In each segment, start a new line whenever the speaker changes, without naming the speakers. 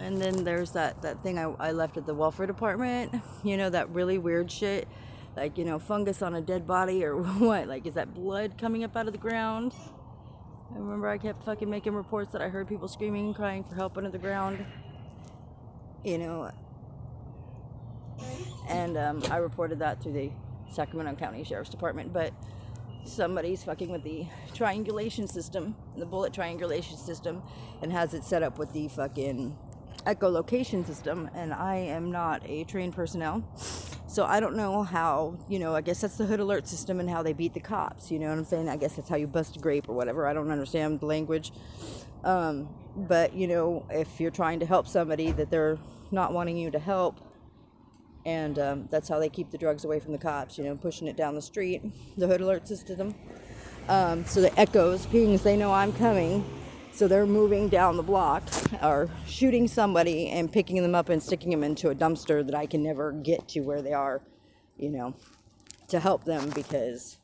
And then there's that thing I left at the welfare department. You know, that really weird shit. Like, you know, fungus on a dead body or what? Like, is that blood coming up out of the ground? I remember I kept fucking making reports that I heard people screaming and crying for help under the ground. You know, and I reported that to the Sacramento County Sheriff's Department. But somebody's fucking with the triangulation system, the bullet triangulation system, and has it set up with the fucking echolocation system, and I am not a trained personnel, so I don't know how, you know, I guess that's the hood alert system and how they beat the cops, you know what I'm saying? I guess that's how you bust a grape or whatever. I don't understand the language, but you know, if you're trying to help somebody that they're not wanting you to help, and that's how they keep the drugs away from the cops, you know, pushing it down the street, the hood alert system. So the echoes, pings, they know I'm coming. So they're moving down the block or shooting somebody and picking them up and sticking them into a dumpster that I can never get to where they are, you know, to help them because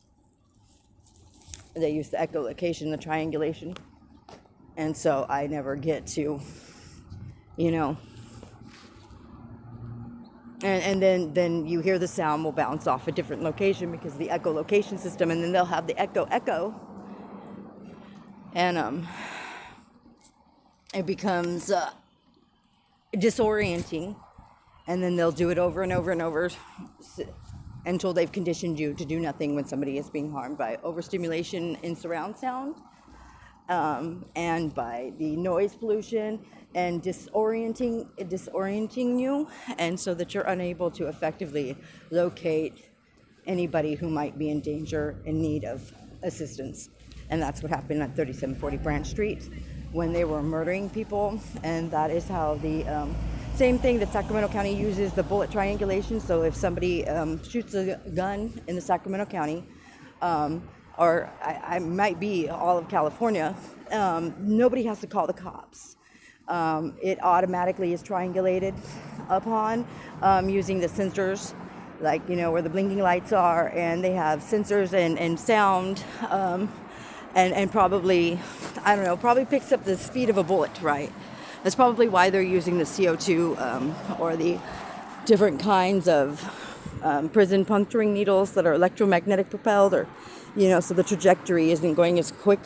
they use the echolocation, the triangulation. And so I never get to, you know, and then you hear the sound will bounce off a different location because of the echolocation system, and then they'll have the echo. And it becomes disorienting, and then they'll do it over and over and over until they've conditioned you to do nothing when somebody is being harmed by overstimulation in surround sound, and by the noise pollution and disorienting you, and so that you're unable to effectively locate anybody who might be in danger in need of assistance. And that's what happened at 3740 Branch Street when they were murdering people. And that is how the same thing that Sacramento County uses, the bullet triangulation. So if somebody shoots a gun in the Sacramento County, or I might be all of California, nobody has to call the cops. It automatically is triangulated upon using the sensors, like, you know, where the blinking lights are, and they have sensors and sound, and probably, I don't know, probably picks up the speed of a bullet, right? That's probably why they're using the CO2 or the different kinds of prison puncturing needles that are electromagnetic propelled, or, you know, so the trajectory isn't going as quick.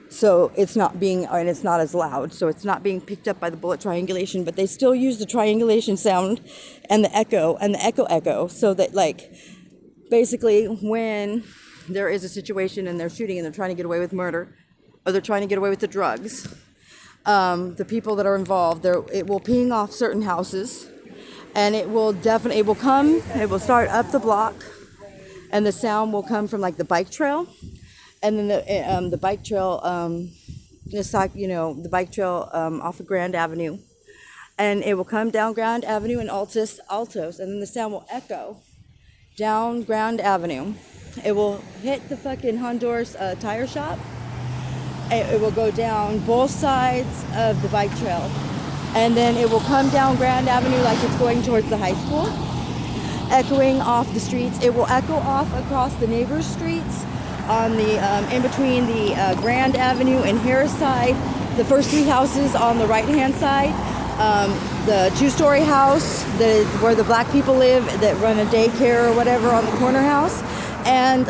So it's not being, and it's not as loud, so it's not being picked up by the bullet triangulation, but they still use the triangulation sound and the echo, so that, like, basically when there is a situation and they're shooting and they're trying to get away with murder, or they're trying to get away with the drugs, the people that are involved, it will ping off certain houses, and it will start up the block, and the sound will come from, like, the bike trail. And then the bike trail, the bike trail off of Grand Avenue, and it will come down Grand Avenue and Altos, and then the sound will echo down Grand Avenue. It will hit the fucking Honduras tire shop. It will go down both sides of the bike trail, and then it will come down Grand Avenue like it's going towards the high school, echoing off the streets. It will echo off across the neighbors' streets, on the in between the Grand Avenue and Harris side, the first three houses on the right hand side, the two-story house where the black people live that run a daycare or whatever on the corner house, and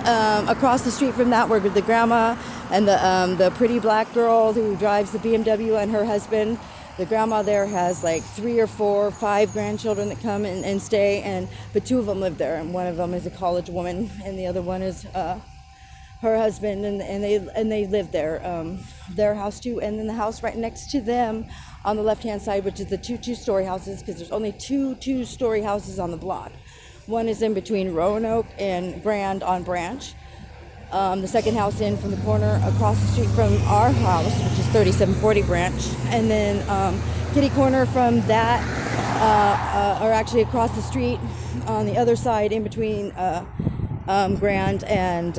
across the street from that where the grandma and the pretty black girl who drives the BMW and her husband. The grandma there has like 3 or 4 or 5 grandchildren that come and stay, but 2 of them live there, and one of them is a college woman, and the other one is her husband, and they live there, their house too, and then the house right next to them on the left-hand side, which is the two-story houses, because there's only 2 two-story houses on the block. One is in between Roanoke and Grand on Branch. The second house in from the corner across the street from our house, which is 3740 Branch, and then kitty corner from that, or actually across the street on the other side in between Grand and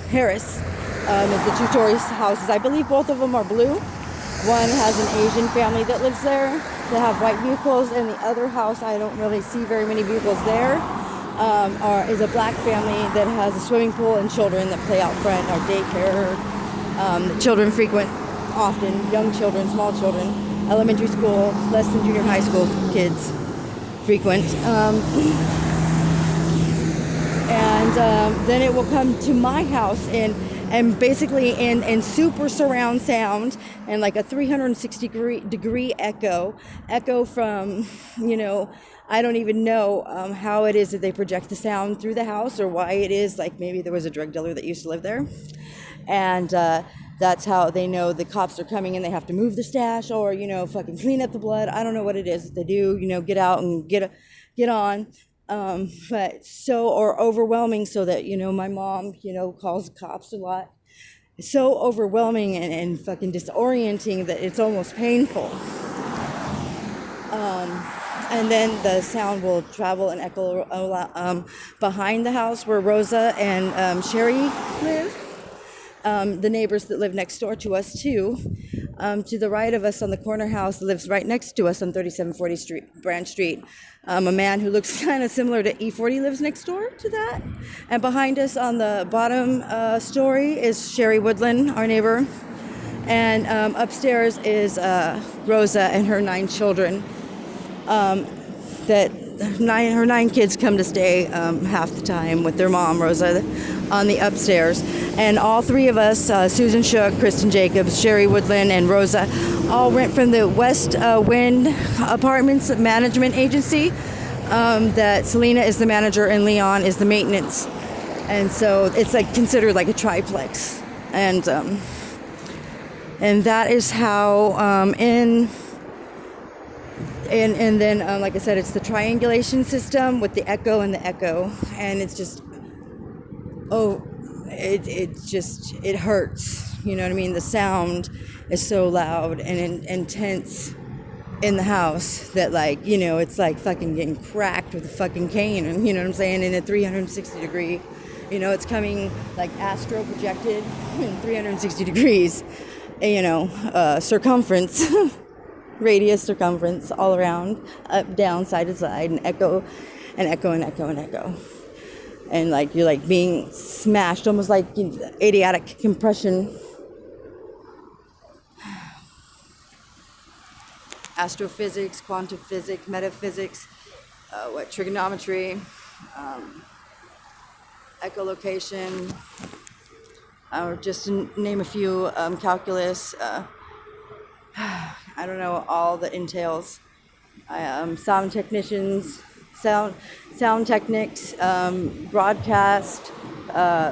Harris, is the two-story houses. I believe both of them are blue. One has an Asian family that lives there that have white vehicles, and the other house, I don't really see very many vehicles there, is a black family that has a swimming pool and children that play out front, or daycare. Children frequent often, young children, small children, elementary school, less than junior high school kids frequent. Then it will come to my house and basically in super surround sound and like a 360 degree echo from, I don't even know how it is that they project the sound through the house or why it is. Like maybe there was a drug dealer that used to live there, and that's how they know the cops are coming and they have to move the stash or fucking clean up the blood. I don't know what it is that they do. Get out and get on. But so or overwhelming so that my mom calls the cops a lot. It's so overwhelming and fucking disorienting that it's almost painful. And then the sound will travel and echo behind the house where Rosa and Sherry live. The neighbors that live next door to us too. To the right of us on the corner house lives right next to us on 3740 Branch Street. A man who looks kind of similar to E40 lives next door to that. And behind us on the bottom story is Sherry Woodland, our neighbor. And upstairs is Rosa and her 9 children. Her 9 kids come to stay half the time with their mom, Rosa, on the upstairs. And all 3 of us, Susan Shook, Kristen Jacobs, Sherry Woodland, and Rosa, all rent from the West Wind Apartments Management Agency. That Selena is the manager and Leon is the maintenance. And so it's like considered like a triplex. And that is how And then, like I said, it's the triangulation system with the echo and the echo, and it's just, it hurts. You know what I mean? The sound is so loud and intense in the house that, like, it's like fucking getting cracked with a fucking cane, and you know what I'm saying? In a 360 degree, it's coming like astro projected in 360 degrees, circumference. Radius, circumference, all around, up, down, side to side, and echo, and echo, and echo, and echo. And like you're like being smashed, almost like idiotic compression. Astrophysics, quantum physics, metaphysics, trigonometry, echolocation, or just to name a few, calculus. I don't know all the entails. Sound technicians, sound techniques, broadcast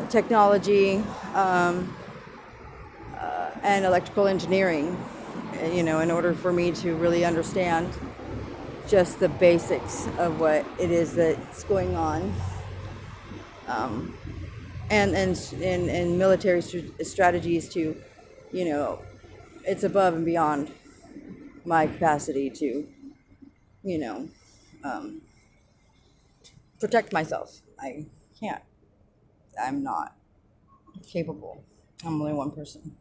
technology, and electrical engineering. In order for me to really understand just the basics of what it is that's going on, and military strategies to, it's above and beyond my capacity to, protect myself. I can't. I'm not capable. I'm only one person.